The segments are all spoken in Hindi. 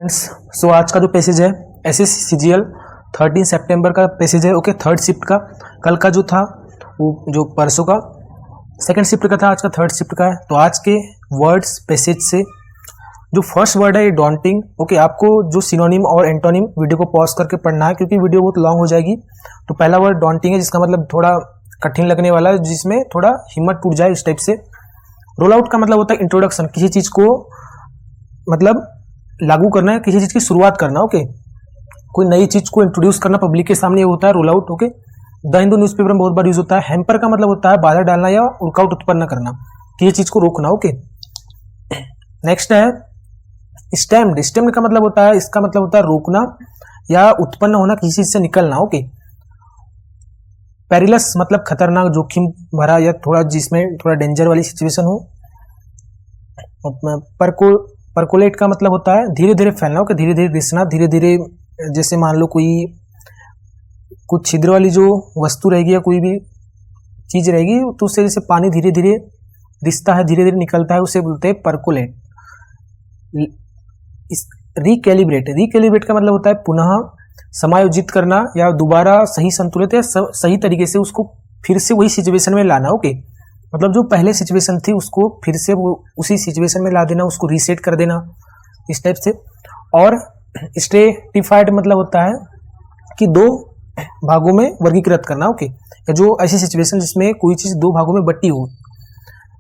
सो आज का जो पैसेज है एसएससी सीजीएल 13 सितंबर का पैसेज है। ओके, थर्ड शिफ्ट का। कल का जो था वो जो परसों का सेकंड शिफ्ट का था, आज का थर्ड शिफ्ट का है। तो आज के वर्ड्स पैसेज से जो फर्स्ट वर्ड है ये डॉन्टिंग। ओके, आपको जो सिनोनिम और एंटोनिम वीडियो को पॉज करके पढ़ना है क्योंकि वीडियो बहुत लॉन्ग हो जाएगी। तो पहला वर्ड डॉन्टिंग है जिसका मतलब थोड़ा कठिन लगने वाला है, जिसमें थोड़ा हिम्मत टूट जाए इस टाइप से। रोल आउट का मतलब होता है इंट्रोडक्शन, किसी चीज को मतलब लागू करना है, किसी चीज की शुरुआत करना। ओके, कोई नई चीज को इंट्रोड्यूस करना पब्लिक के सामने, ये होता है roll out. Okay, the Hindu newspaper में बहुत बार यूज होता है। हैम्पर का मतलब होता है बाधा डालना या रुकावट उत्पन्न करना, किसी चीज को रोकना। ओके, नेक्स्ट है स्टेम्ड। स्टेम्ड का मतलब होता है, इसका मतलब होता है रोकना या उत्पन्न होना, किसी चीज से निकलना। ओके, पेरिलस मतलब खतरनाक, जोखिम भरा या थोड़ा जिसमें थोड़ा डेंजर वाली सिचुएशन हो। परकोलेट का मतलब होता है धीरे धीरे फैलना। ओके, धीरे धीरे रिसना, धीरे धीरे, जैसे मान लो कोई कुछ छिद्र वाली जो वस्तु रहेगी या कोई भी चीज रहेगी तो उससे जैसे पानी धीरे धीरे रिसता है, धीरे धीरे निकलता है, उसे बोलते हैं परकोलेट। रिकैलिब्रेट। रिकैलिब्रेट का मतलब होता है पुनः समायोजित करना या दोबारा सही संतुलित या सही तरीके से उसको फिर से वही सिचुएशन में लाना। ओके, मतलब जो पहले सिचुएशन थी उसको फिर से वो उसी सिचुएशन में ला देना, उसको रीसेट कर देना, इस टाइप से। और स्ट्रेटिफाइड मतलब होता है कि दो भागों में वर्गीकृत करना। ओके, जो ऐसी सिचुएशन जिसमें कोई चीज दो भागों में बटी हो,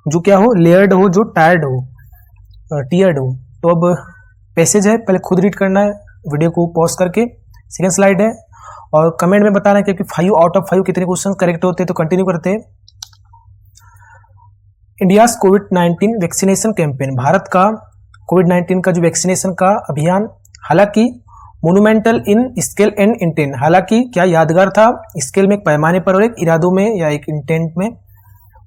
जो क्या हो, लेयर्ड हो, जो टायर्ड हो, टीयर्ड हो। तो अब पैसेज है, पहले खुद रीड करना है वीडियो को पॉज करके। सेकंड स्लाइड है और कमेंट में बताना है कि 5 आउट ऑफ 5 कितने क्वेश्चन करेक्ट होते हैं। तो कंटिन्यू करते हैं। इंडियाज कोविड-19 वैक्सीनेशन कैंपेन। भारत का कोविड-19 का जो वैक्सीनेशन का अभियान, हालांकि monumental in scale and intent, हालांकि क्या यादगार था स्केल में, एक पैमाने पर, और एक इरादों में या एक इंटेंट में।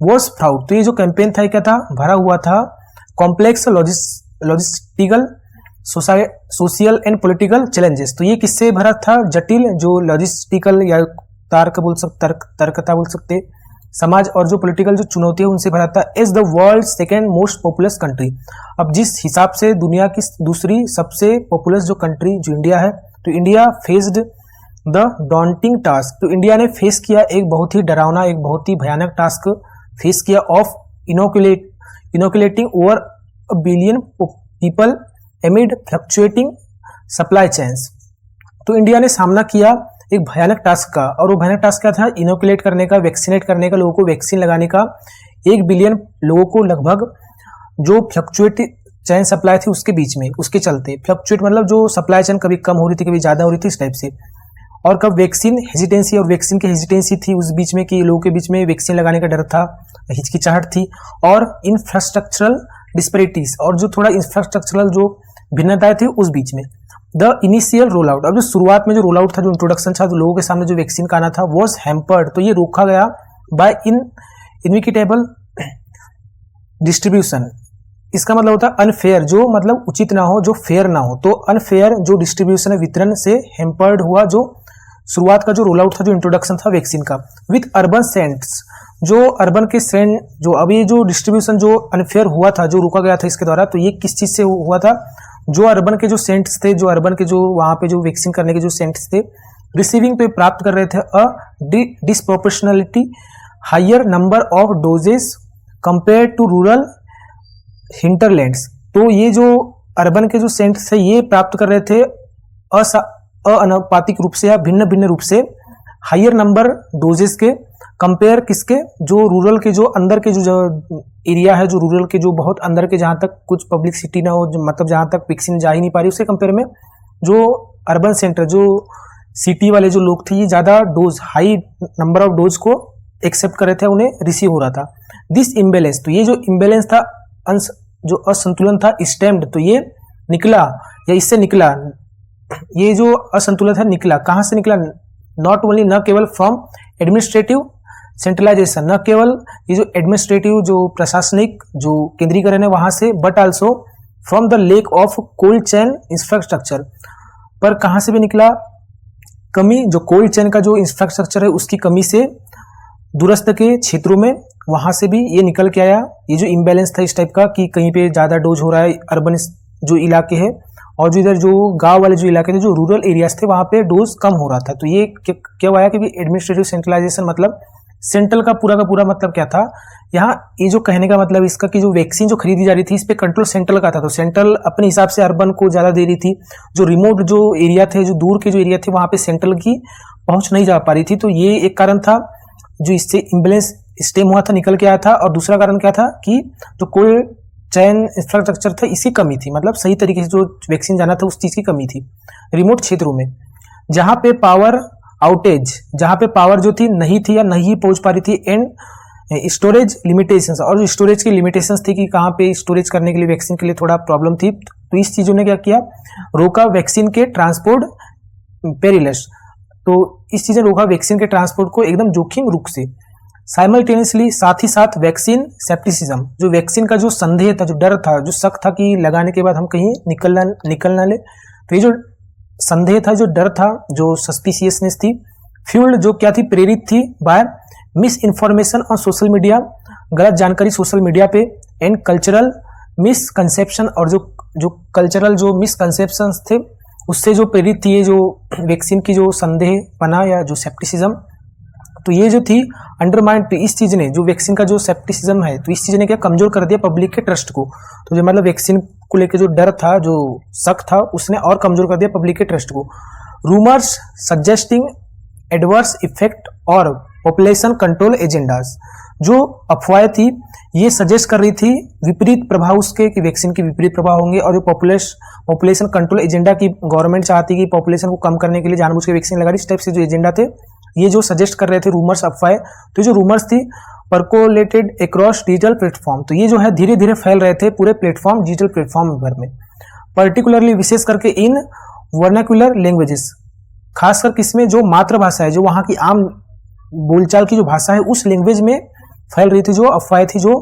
वॉज फ्राउड, तो ये जो कैंपेन था क्या था, भरा हुआ था complex logistical social and political challenges. तो ये किससे भरा था, जटिल जो लॉजिस्टिकल या तर्कता बोल सकते, समाज और जो पॉलिटिकल जो चुनौती है उनसे भरा था। Is the world second most populous country. अब जिस हिसाब से दुनिया की दूसरी सबसे पॉपुलस जो कंट्री जो इंडिया है, तो India faced the daunting task. तो इंडिया ने फेस किया एक बहुत ही डरावना, एक बहुत ही भयानक टास्क फेस किया of inoculating over a billion people एमिड fluctuating supply chains. तो इंडिया ने सामना किया एक भयानक टास्क का, और वो भयानक टास्क क्या था, इनोकुलेट करने का, वैक्सीनेट करने का, लोगों को वैक्सीन लगाने का, 1 बिलियन लोगों को लगभग, जो फ्लक्चुएट चैन सप्लाई थी उसके बीच में, उसके चलते। फ्लक्चुएट मतलब जो सप्लाई चैन कभी कम हो रही थी, कभी ज्यादा हो रही थी, इस टाइप से। और कब वैक्सीन हेजिटेंसी, और वैक्सीन की हेजिटेंसी थी उस बीच में कि लोगों के बीच में वैक्सीन लगाने का डर था, हिचकिचाहट थी। और इंफ्रास्ट्रक्चरल डिस्पैरिटीज, और जो थोड़ा इंफ्रास्ट्रक्चरल जो भिन्नताएं थी उस बीच में। द इनिशियल रोल आउट, अब जो शुरुआत में जो रोल आउट था, जो इंट्रोडक्शन था, जो लोगों के सामने जो वैक्सीन का आना था, वॉज हैम्पर्ड, तो ये रोका गया बाय इनविकेटेबल डिस्ट्रीब्यूशन। इसका मतलब होता है अनफेयर, जो मतलब उचित ना हो, जो फेयर ना हो। तो अनफेयर जो डिस्ट्रीब्यूशन है, वितरण से हैम्पर्ड हुआ जो शुरुआत का जो रोल आउट था, जो इंट्रोडक्शन था वैक्सीन का। विथ अर्बन सेंट्स, जो अर्बन के सेंट, जो अभी जो डिस्ट्रीब्यूशन जो अनफेयर हुआ था, जो रोका गया था इसके द्वारा, तो ये किस चीज से हुआ था, जो अर्बन के जो सेंट्स थे, जो अर्बन के जो वहां पे जो वैक्सीन करने के जो सेंट्स थे, रिसीविंग पे प्राप्त कर रहे थे a disproportionality higher number of doses compare to rural hinterlands. तो ये जो अर्बन के जो सेंट्स थे ये प्राप्त कर रहे थे अनानुपातिक रूप से या भिन्न भिन्न रूप से हायर नंबर डोजेस के, कंपेयर किसके, जो रूरल के जो अंदर के जो एरिया है, जो रूरल के जो बहुत अंदर के, जहां तक कुछ पब्लिक सिटी ना हो, मतलब जहां तक वैक्सीन जा ही नहीं पा रही, उसके कंपेयर में जो अर्बन सेंटर, जो सिटी वाले जो लोग थे, ये ज्यादा dose, high number of dose को एक्सेप्ट कर रहे थे, उन्हें रिसीव हो रहा था। दिस इम्बेलेंस, तो ये जो इम्बेलेंस था, जो असंतुलन था, स्टेम्ड, तो ये निकला या इससे निकला, ये जो असंतुलन था निकला, कहां से निकला, नॉट ओनली, न केवल फ्रॉम एडमिनिस्ट्रेटिव सेंट्रलाइजेशन, न केवल ये जो एडमिनिस्ट्रेटिव जो प्रशासनिक जो केंद्रीकरण है वहां से, but also from the lake of cold chain infrastructure, पर कहां से भी निकला, कमी, जो कोल्ड चेन का जो इंफ्रास्ट्रक्चर है उसकी कमी से, दूरस्थ के क्षेत्रों में, वहां से भी ये निकल के आया। ये जो इम्बैलेंस था इस टाइप का कि कहीं पे ज्यादा डोज हो रहा है अर्बन जो इलाके हैं, और जो इधर जो गांव वाले जो इलाके थे, जो रूरल एरियाज थे, वहां पे डोज कम हो रहा था। तो ये क्या हुआ कि एडमिनिस्ट्रेटिव सेंट्रलाइजेशन मतलब सेंट्रल का पूरा मतलब क्या था, यहाँ ये जो कहने का मतलब इसका कि जो वैक्सीन जो खरीदी जा रही थी इस पे कंट्रोल सेंट्रल का था। तो सेंट्रल अपने हिसाब से अर्बन को ज्यादा दे रही थी, जो रिमोट जो एरिया थे, जो दूर के जो एरिया थे, वहां पे सेंट्रल की पहुंच नहीं जा पा रही थी। तो ये एक कारण था जो इससे इम्बेलेंस स्टेम हुआ था, निकल के आया था। और दूसरा कारण क्या था कि जो कोल्ड चैन इंफ्रास्ट्रक्चर था इसकी कमी थी, मतलब सही तरीके से जो वैक्सीन जाना था उस चीज की कमी थी रिमोट क्षेत्रों में, जहां पे पावर आउटेज, जहां पे पावर जो थी नहीं थी या नहीं पहुंच पा रही थी, एंड स्टोरेज लिमिटेशंस, और जो स्टोरेज की लिमिटेशंस थी कि कहां पे स्टोरेज करने के लिए वैक्सीन के लिए थोड़ा प्रॉब्लम थी। तो इस चीजों ने क्या किया, रोका वैक्सीन के ट्रांसपोर्ट पेरिलस। तो इस चीज ने रोका वैक्सीन के ट्रांसपोर्ट को एकदम जोखिम रुख से। साइमल्टेनियसली साथ ही साथ वैक्सीन सेप्टिसिज्म, जो वैक्सीन का जो संदेह था, जो डर था, जो शक था कि लगाने के बाद हम कहीं निकल ना ले, तो ये जो संदेह था, जो डर था, जो सस्पिशियसनेस थी, फ्यूल्ड जो क्या थी, प्रेरित थी by misinformation on social media, गलत जानकारी सोशल मीडिया पे, एंड कल्चरल मिसकंसेप्शन, और जो कल्चरल जो मिसकंसेप्शंस थे उससे जो प्रेरित थी ये जो वैक्सीन की जो संदेह बना या जो सेप्टिसिज्म। तो ये जो थी अंडरमाइंड, इस चीज ने जो वैक्सीन का जो सेप्टिसिज्म है, तो इस चीज ने क्या कमजोर कर दिया पब्लिक के ट्रस्ट को। तो जो मतलब वैक्सीन को लेकर जो डर था, जो शक था, उसने और कमजोर कर दिया पब्लिक के ट्रस्ट को। रूमर्स सजेस्टिंग एडवर्स इफेक्ट और पॉपुलेशन कंट्रोल एजेंडाज, जो अफवाहें थी ये सजेस्ट कर रही थी विपरीत प्रभाव उसके, कि वैक्सीन के विपरीत प्रभाव होंगे, और जो पॉपुलेशन कंट्रोल एजेंडा की गवर्नमेंट चाहती कि पॉपुलेशन को कम करने के लिए जानबूझ के वैक्सीन लगा रही, इस टाइप से जो एजेंडा थे ये जो सजेस्ट कर रहे थे रूमर्स, अफवाहें। तो जो रूमर्स थी परकोलेटेड अक्रॉस डिजिटल प्लेटफॉर्म, तो ये जो है धीरे धीरे फैल रहे थे पूरे प्लेटफॉर्म, डिजिटल प्लेटफॉर्म भर में, पर्टिकुलरली विशेष करके इन वर्नाक्युलर लैंग्वेजेस, खासकर किसमें, जो मातृभाषा है, जो वहां की आम बोलचाल की जो भाषा है, उस लैंग्वेज में फैल रही थी जो अफवाहें थी, जो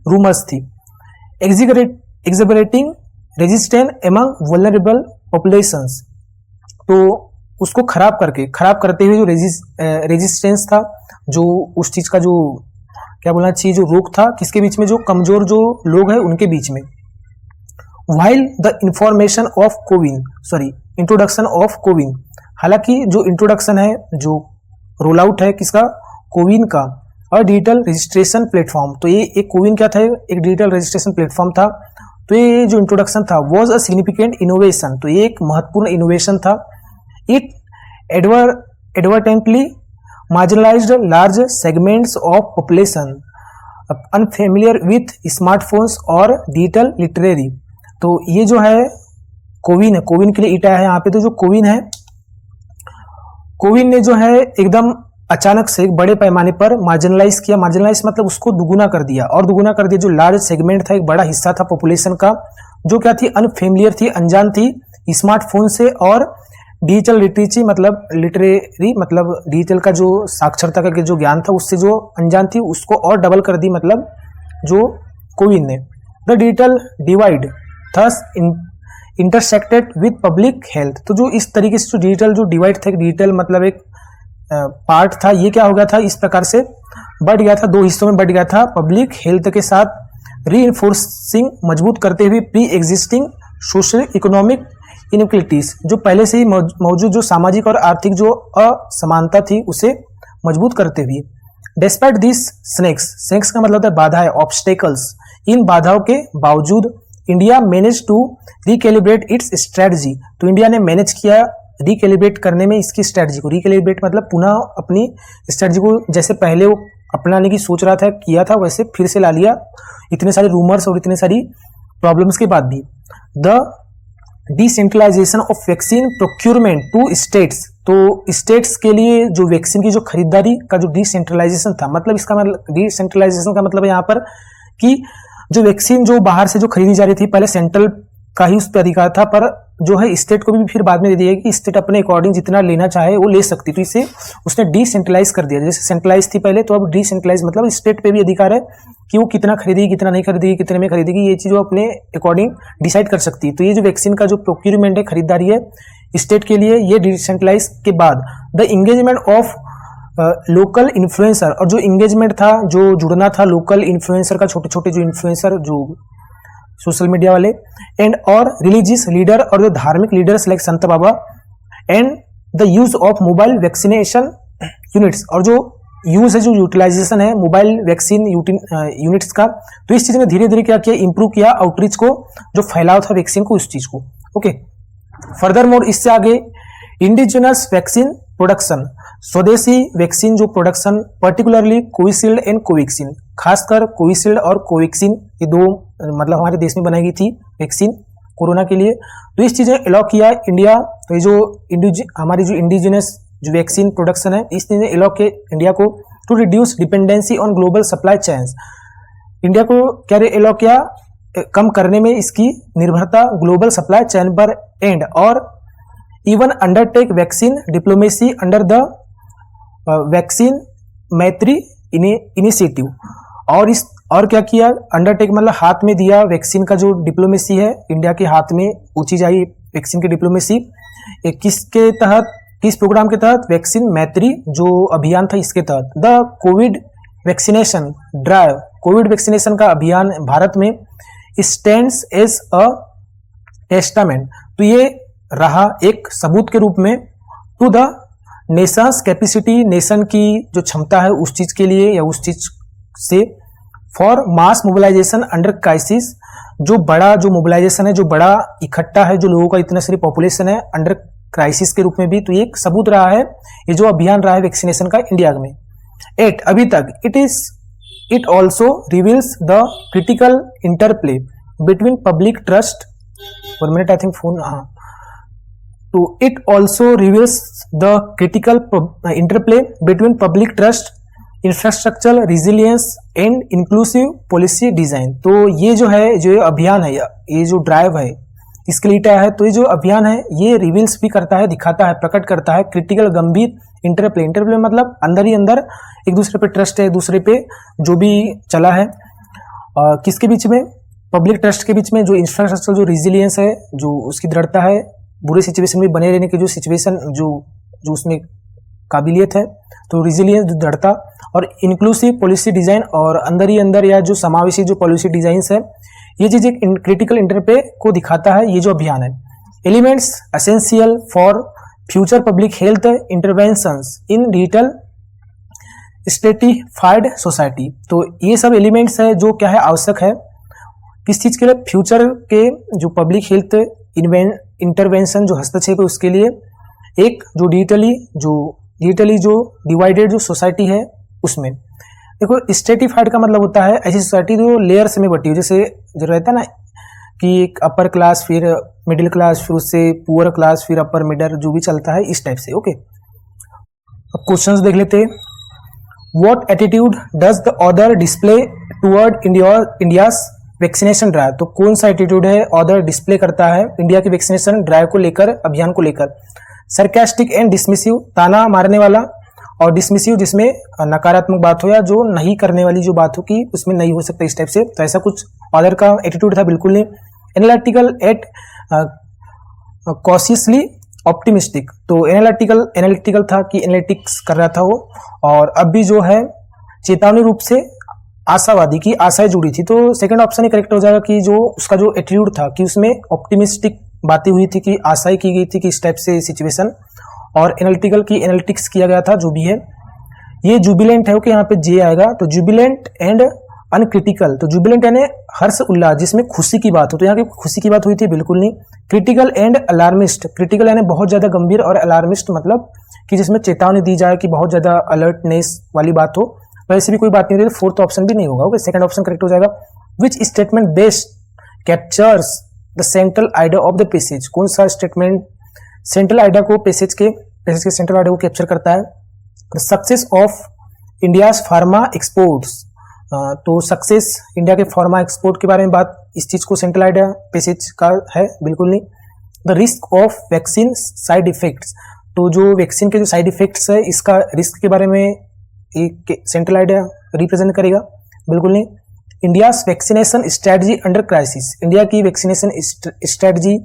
रूमर्स थी। एग्जैबरेटिंग रेजिस्टेंस एमंग वल्नरेबल पॉपुलेशंस, तो उसको खराब करते हुए जो रेजिस्टेंस था, जो उस चीज का जो क्या बोलना चाहिए, जो रोग था किसके बीच में, जो कमजोर जो लोग हैं उनके बीच में। While the information of introduction of CoWIN, हालांकि जो इंट्रोडक्शन है, जो रोल आउट है किसका, कोविन का, और डिजिटल रजिस्ट्रेशन प्लेटफॉर्म, तो ये एक कोविन क्या था, एक डिजिटल रजिस्ट्रेशन प्लेटफॉर्म था। तो ये जो इंट्रोडक्शन था वॉज अ सिग्निफिकेंट इनोवेशन, तो ये एक महत्वपूर्ण इनोवेशन था। It inadvertently marginalized large segments of population unfamiliar with smartphones और डिजिटल लिटरेरी। तो ये जो है कोविन है, कोविन के लिए ईटा है यहाँ पे। तो जो कोविन है, कोविन ने जो है एकदम अचानक से एक बड़े पैमाने पर मार्जिनलाइज किया, मार्जिनलाइज मतलब उसको दुगुना कर दिया, और दुगुना कर दिया जो लार्ज सेगमेंट था, एक बड़ा हिस्सा था पॉपुलेशन का, जो क्या थी, अनफेमिलियर थी, अनजान थी स्मार्टफोन से, और डिजिटल लिटरेसी मतलब डिजिटल का जो साक्षरता का जो ज्ञान था उससे जो अनजान थी, उसको और डबल कर दी, मतलब जो कोविन ने। The digital divide thus intersected with public health, तो जो इस तरीके से जो डिजिटल जो डिवाइड था, डिजिटल मतलब एक पार्ट था, ये क्या हो गया था, इस प्रकार से बढ़ गया था, दो हिस्सों में बढ़ गया था, पब्लिक हेल्थ के साथ रीइंफोर्सिंग, मजबूत करते हुए pre existing social economic inequalities, जो पहले से ही मौजूद जो सामाजिक और आर्थिक जो असमानता थी उसे मजबूत करते हुए। डिस्पाइट दिस स्नेक्स का मतलब है बाधाएं, ऑब्स्टेकल्स, इन बाधाओं के बावजूद India manage to recalibrate its strategy, तो इंडिया ने मैनेज किया रिकैलिब्रेट करने में इसकी स्ट्रेटजी को। रिकैलिब्रेट मतलब पुनः अपनी स्ट्रेटजी को, जैसे पहले वो अपनाने की सोच रहा था, किया था, वैसे फिर से ला लिया, इतने सारे रूमर्स और इतने सारी प्रॉब्लम्स के बाद भी। The decentralization of vaccine procurement to states, तो स्टेट्स के लिए जो वैक्सीन की जो खरीदारी का जो डिसेंट्रलाइजेशन था, मतलब इसका मतलब डिसेंट्रलाइजेशन का मतलब है यहाँ पर कि जो वैक्सीन जो बाहर से जो खरीदी जा रही थी, पहले सेंट्रल का ही उस पर अधिकार था, पर जो है स्टेट को भी फिर बाद में दे दिया कि स्टेट अपने अकॉर्डिंग जितना लेना चाहे वो ले सकती, तो इसे उसने डिसेंट्रलाइज कर दिया। जैसे सेंट्रलाइज थी पहले, तो अब डिसेंट्रलाइज मतलब स्टेट पे भी अधिकार है कि वो कितना खरीदेगी, कितना नहीं खरीदेगी, कितने में खरीदेगी, ये चीज वो अपने अकॉर्डिंग डिसाइड कर सकती है। तो ये जो वैक्सीन का जो प्रोक्यूरमेंट है, खरीदारी है स्टेट के लिए, ये डिसेंट्रलाइज के बाद the engagement of local influencer, और जो इंगेजमेंट था, जो जुड़ना था लोकल इन्फ्लुएंसर का, छोटे छोटे जो इन्फ्लुएंसर जो सोशल मीडिया वाले, एंड और रिलीजियस लीडर और जो धार्मिक लीडर्स लाइक संत बाबा, and the use of mobile vaccination units, और जो यूज है, जो यूटिलाइजेशन है मोबाइल वैक्सीन यूनिट्स का, तो इस चीज में धीरे धीरे क्या किया, इंप्रूव किया आउटरीच को, जो फैलाव था वैक्सीन को, उस चीज को। ओके, फर्दर मोर इससे आगे इंडिजिनस वैक्सीन प्रोडक्शन, स्वदेशी वैक्सीन जो production, particularly Covishield and Covaxin, खासकर कोविशील्ड और कोवैक्सीन, ये दो मतलब हमारे देश में बनाई गई थी वैक्सीन कोरोना के लिए। तो इस चीजें अलाउ किया इंडिया, तो ये जो हमारी जो इंडिजिनस जो वैक्सीन प्रोडक्शन है, इस चीजें अलाउ किया इंडिया को to reduce dependency on global supply chains, India को क्या अलाउ किया, कम करने में इसकी निर्भरता ग्लोबल सप्लाई चेन पर, एंड और even undertake vaccine diplomacy under the vaccine Maitri initiative, और क्या किया, अंडरटेक मतलब हाथ में दिया वैक्सीन का जो डिप्लोमेसी है, इंडिया के हाथ में ऊंची जाई वैक्सीन की डिप्लोमेसी, किसके तहत, किस प्रोग्राम के तहत, वैक्सीन मैत्री जो अभियान था इसके तहत। The Covid vaccination drive, Covid vaccination का अभियान भारत में स्टैंड्स एज अ टेस्टामेंट, तो ये रहा एक सबूत के रूप में, to the nation's capacity, nation की जो क्षमता है उस चीज के लिए या उस चीज से, for mass mobilization under crisis, जो बड़ा जो मोबिलाइजेशन है, जो बड़ा इकट्ठा है, जो लोगों का इतना सारी पॉपुलेशन है अंडर क्राइसिस के रूप में भी, तो ये एक सबूत रहा है ये जो अभियान रहा है वैक्सीनेशन का इंडिया में। 8 अभी तक it also reveals the critical interplay between public trust, 1 minute I think phone, हाँ, तो it also reveals the critical interplay between public trust, infrastructural resilience and inclusive policy design। तो ये जो है, जो अभियान है, ये जो ड्राइव है, इसके लिए है, तो ये जो अभियान है ये रिवील्स भी करता है, दिखाता है, प्रकट करता है क्रिटिकल गंभीर इंटरप्ले, इंटरप्ले मतलब अंदर ही अंदर एक दूसरे पे ट्रस्ट है, एक दूसरे पे जो भी चला है, किसके बीच में, पब्लिक ट्रस्ट के बीच में, जो इंफ्रास्ट्रक्चर जो रिजिलियंस है, जो उसकी दृढ़ता है, बुरे सिचुएशन में बने रहने की जो सिचुएशन जो उसमें काबिलियत है, तो रिजिलियंस जो दृढ़ता, और इंक्लूसिव पॉलिसी डिजाइन, और अंदर ही अंदर या जो समावेशी जो पॉलिसी डिजाइंस है, ये चीज एक क्रिटिकल इंटरप्ले को दिखाता है ये जो अभियान है। Elements essential for future public health interventions in digital stratified society, तो ये सब एलिमेंट्स है जो क्या है, आवश्यक है किस चीज के लिए, फ्यूचर के जो पब्लिक हेल्थ इंटरवेंशन जो हस्तक्षेप है उसके लिए, एक जो डिजिटली जो डिवाइडेड जो सोसाइटी है उसमें। देखो स्ट्रेटिफाइड का मतलब होता है ऐसी सोसाइटी जो लेयर्स में बटी हो, जैसे जो रहता है ना कि एक अपर क्लास, फिर मिडिल क्लास, फिर उससे पुअर क्लास, फिर अपर मिडल, जो भी चलता है इस टाइप से। ओके, अब क्वेश्चंस देख लेते हैं। What attitude does the author display toward India's vaccination drive, तो कौन सा एटीट्यूड है ऑथर डिस्प्ले करता है इंडिया की वैक्सीनेशन ड्राइव को लेकर, अभियान को लेकर। सरकास्टिक एंड डिसमिसिव, ताना मारने वाला, और डिसमिसिव जिसमें नकारात्मक बात हो या जो नहीं करने वाली जो बात हो कि उसमें नहीं हो सकता, इस टाइप से, तो ऐसा कुछ ऑथर का एटीट्यूड था, बिल्कुल नहीं। एनालिटिकल एट कॉशियसली ऑप्टिमिस्टिक, तो एनालिटिकल था कि एनालिटिक्स कर रहा था वो, और अब भी जो है चेतावनी रूप से आशावादी की आशाएं जुड़ी थी, तो सेकंड ऑप्शन ही करेक्ट हो जाएगा कि जो उसका जो एटीट्यूड था कि उसमें ऑप्टिमिस्टिक बातें हुई थी, कि आशाएं की गई थी कि इस टाइप से सिचुएशन, और एनालिटिकल की एनालिटिक्स किया गया था, जो भी है। ये जुबिलेंट है, ओके, यहाँ पे जे आएगा, तो जुबिलेंट एंड अनक्रिटिकल, तो जुबिलेंट यानी हर्ष उल्लास, जिसमें खुशी की बात हो, तो यहाँ की खुशी की बात हुई थी, बिल्कुल नहीं। क्रिटिकल एंड अलार्मिस्ट, क्रिटिकल यानी बहुत ज्यादा गंभीर, और अलार्मिस्ट मतलब कि जिसमें चेतावनी दी जाए कि बहुत ज्यादा अलर्टनेस वाली बात हो, वैसे भी कोई बात नहीं रही, तो फोर्थ ऑप्शन भी नहीं होगा। ओके, सेकंड ऑप्शन करेक्ट हो जाएगा। Which statement best captures the central idea of the passage, कौन सा स्टेटमेंट सेंट्रल आइडिया को पैसेज के सेंट्रल आइडिया को कैप्चर करता है। The success of India's pharma exports, तो सक्सेस इंडिया के फार्मा एक्सपोर्ट के बारे में बात, इस चीज को सेंट्रल आइडिया पैसेज का है, बिल्कुल नहीं। The risk of vaccine side effects, तो जो वैक्सीन के जो साइड इफेक्ट्स है इसका रिस्क के बारे में एक सेंट्रल आइडिया रिप्रेजेंट करेगा, बिल्कुल नहीं। India's vaccination strategy under crisis, India की वैक्सीनेशन स्ट्रेटजी,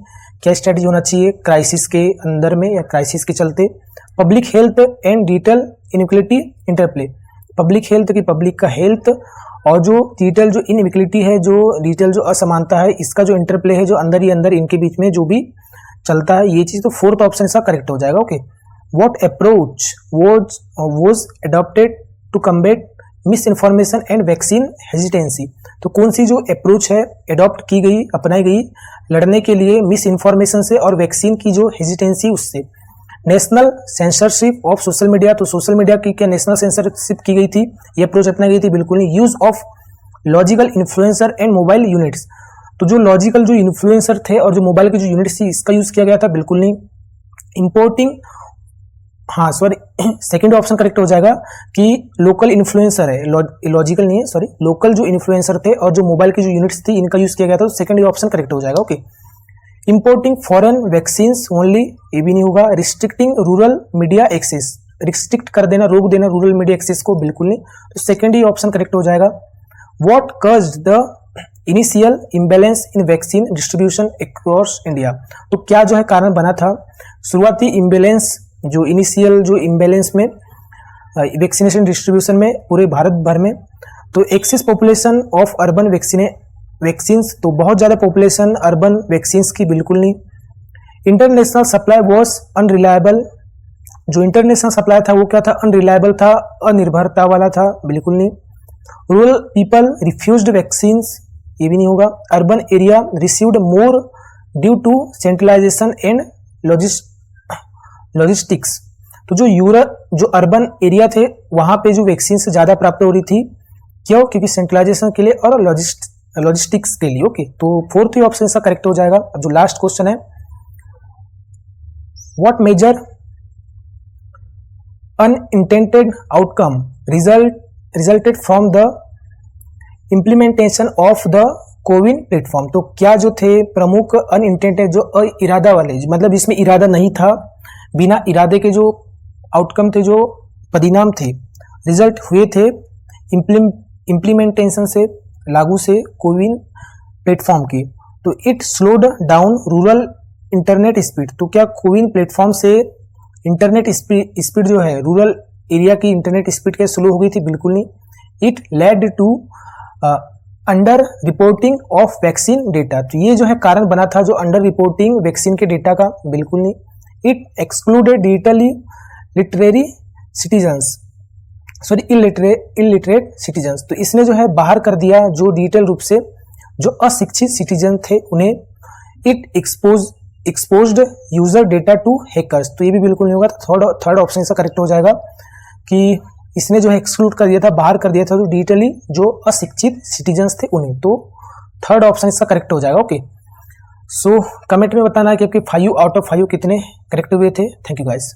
क्या स्ट्रेटजी होना चाहिए क्राइसिस के अंदर में या क्राइसिस के चलते। Public health and digital inequality interplay, public health की पब्लिक का हेल्थ, और जो डिजिटल जो इनइक्वलिटी है, जो डिजिटल जो असमानता है, इसका जो इंटरप्ले है, जो अंदर ही अंदर इनके बीच में जो भी चलता है, ये चीज तो फोर्थ ऑप्शन इसका करेक्ट हो जाएगा। Okay, what approach was adopted to combat misinformation and vaccine hesitancy. तो कौन सी जो अप्रोच है अडॉप्ट की गई, अपनाई गई लड़ने के लिए मिस इन्फॉर्मेशन से और वैक्सीन की जो हेजिटेंसी उससे। National censorship of social media, तो सोशल मीडिया की क्या नेशनल सेंसरशिप की गई थी, ये अप्रोच अपनाई गई थी, बिल्कुल नहीं। Use of logical influencer and mobile units, तो जो लॉजिकल जो इन्फ्लुएंसर थे और जो मोबाइल की जो यूनिट्स थी, इसका यूज किया गया था, बिल्कुल नहीं। इंपोर्टिंग, हाँ सॉरी, सेकंड ऑप्शन करेक्ट हो जाएगा कि लोकल इन्फ्लुएंसर है, लॉजिकल नहीं है, सॉरी, लोकल जो इन्फ्लुएंसर थे और जो मोबाइल की जो यूनिट्स थी, इनका यूज किया गया था, तो सेकंड ऑप्शन करेक्ट हो जाएगा। Okay, importing foreign vaccines only, ये भी नहीं होगा। Restricting rural media access, restrict कर देना, रोक देना रूरल मीडिया एक्सेस को, बिल्कुल नहीं, तो सेकंड ही ऑप्शन करेक्ट हो जाएगा। What caused the initial imbalance in vaccine distribution across India, तो क्या जो है कारण बना था शुरुआती इम्बैलेंस, जो इनिशियल जो इम्बैलेंस में वैक्सीनेशन डिस्ट्रीब्यूशन में पूरे भारत भर में। तो excess population of urban vaccines, तो बहुत ज़्यादा पॉपुलेशन अर्बन वैक्सीन्स की, बिल्कुल नहीं। इंटरनेशनल सप्लाई वॉज अनरिलायबल, जो इंटरनेशनल सप्लाई था वो क्या था, अनरिलायबल था, अनिर्भरता वाला था, बिल्कुल नहीं। रूरल पीपल रिफ्यूज्ड वैक्सीन्स, ये भी नहीं होगा। Urban area received more due to centralization and logistics, तो जो अर्बन एरिया थे वहां पे जो वैक्सीन से ज्यादा प्राप्त हो रही थी, क्यों, क्योंकि सेंट्रलाइजेशन के लिए और लॉजिस्टिक्स के लिए। ओके, तो फोर्थ ही ऑप्शन इसका करेक्ट हो जाएगा। अब जो लास्ट क्वेश्चन है, what major unintended outcome resulted from the implementation of the CoWIN platform, तो क्या जो थे प्रमुख अनइंटेंडेड, जो इरादा वाले, मतलब जिसमें इरादा नहीं था, बिना इरादे के जो आउटकम थे, जो परिणाम थे, रिजल्ट हुए थे इम्प्लीमेंटेशन से, लागू से कोविन प्लेटफॉर्म के, तो it slowed down rural internet speed, तो क्या कोविन प्लेटफॉर्म से इंटरनेट स्पीड जो है रूरल एरिया की इंटरनेट स्पीड क्या स्लो हो गई थी, बिल्कुल नहीं। It led to under reporting of vaccine data, तो ये जो है कारण बना था जो अंडर रिपोर्टिंग वैक्सीन के डेटा का, बिल्कुल नहीं। It excluded digitally literary citizens, sorry illiterate citizens, तो इसने जो है बाहर कर दिया जो डिजिटल रूप से जो अशिक्षित सिटीजन थे उन्हें। It exposed user data to hackers, तो ये भी बिल्कुल नहीं होगा। थर्ड ऑप्शन इसका करेक्ट हो जाएगा कि इसने जो है एक्सक्लूड कर दिया था, बाहर कर दिया था जो डिजिटली जो अशिक्षित सिटीजन्स थे उन्हें, तो थर्ड ऑप्शन इसका करेक्ट हो जाएगा। ओके, सो कमेंट में बताना कि आपके 5 आउट ऑफ 5 कितने करेक्ट हुए थे। Thank you guys.